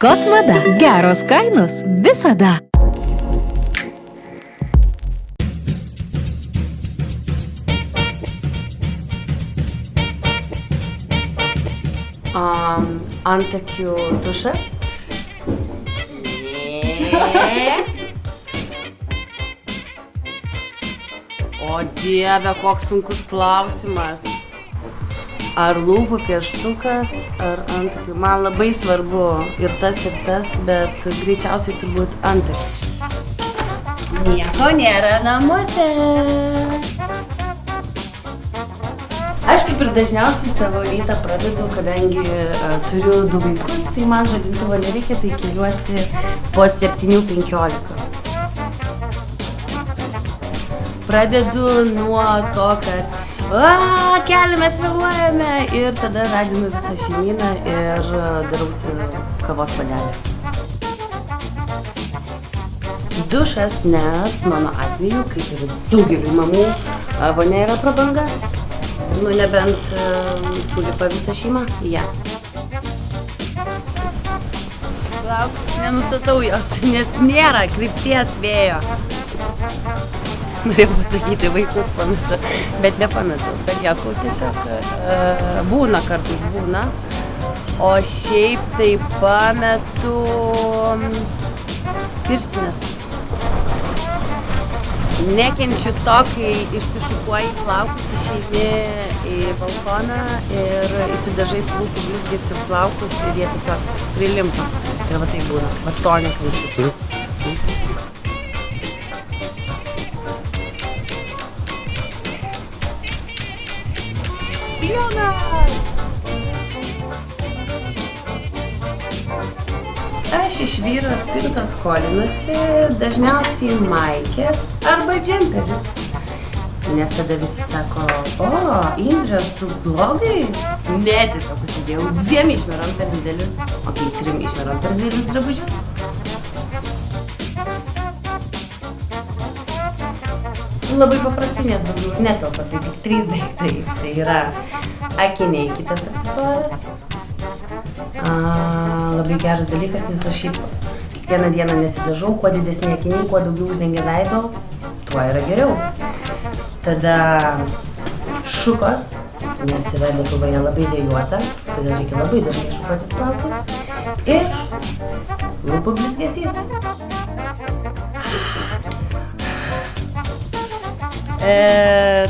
Kosmada. Geros kainos visada. Antakių dušas. O Dieve, koks sunkus klausimas. Ar lūpų pieštukas, ar antakių. Man labai svarbu ir tas, bet greičiausiai turbūt antakių. Nieko nėra namuose. Aš kaip ir dažniausiai savo rytą pradedu, kadangi turiu 2 vaikus, tai man žadintuvo nereikia, tai keliuosi po 7:15. Pradedu nuo to, kad keliamės, vėluojame ir tada radinu visą šeimyną ir darausi kavos puodelį. Dušas, nes mano atveju, kaip ir daugelių mamų, vonia yra prabanga. Nu, nebent sulipa visą šeimą į ją. Lauk, nenustatau jos, nes nėra krypties vėjo. Norėjau pasakyti vaikus pametu, bet nepametu. Bet jokau tiesiog būna kartais būna. O šiaip tai pametu pirštinės. Nekenčiu to, kai išsišukuoji plaukus, išeini į balkoną ir įsidažai su lūpų blizgesiu plaukus ir jie tiesiog prilimpa. Ir va tai būna. Va to nekenčiu. Jonas! Aš iš vyro spintos skolinusi dažniausiai maikės arba džemperius. Nes tada visi sako, Indrė, su blogai? Ne, tiesiog pasidėjau 2 išmerom per didelius, o kai 3 išmerom per didelius drabužius. Labai paprastai, nes daugiau netelpa, tai tik 3 daiktai. Tai yra akiniai, kitas aksesuaras. Labai geras dalykas, nes aš šiaip kiekvieną dieną nesidažau, kuo didesni akiniai, kuo daugiau uždengia veido, tuo yra geriau. Tada šukos, nes yra Lietuvoje labai vėjuota, todėl reikia labai dažnai šukuotis plaukus. Ir lūpų blizgesys.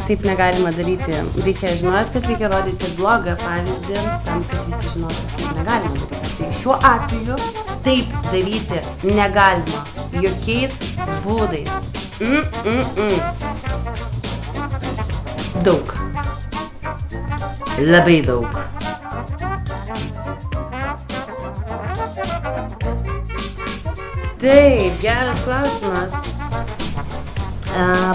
Taip negalima daryti. Reikia žinoti, kad reikia rodyti blogą pavyzdį, tam, kad visi žinotų, kaip negalima daryti. Tai šiuo atveju taip daryti negalima. Jokiais būdais. Daug. Labai daug. Taip, geras klausimas.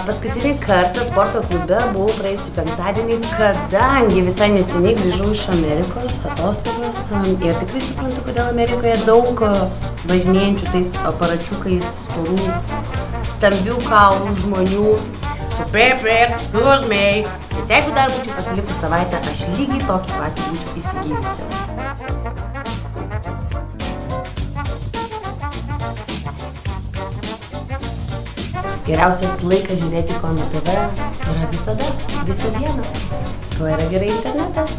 Paskutinį kartą sporto klube buvau praėjusį penktadienį, kadangi visai neseniai grįžau iš Amerikos atostogos ir tikrai suprantu, kodėl Amerikoje daug važinėjančių tais aparačiukais storų, stambių kaulų žmonių su excuse me. Nes jeigu dar būčiau pasilikus savaitę, aš lygiai tokį patį būčiau įsigijusi. Geriausias laikas žiūrėti Kauno TV yra visada, visą dieną. Tuo yra gerai internetas.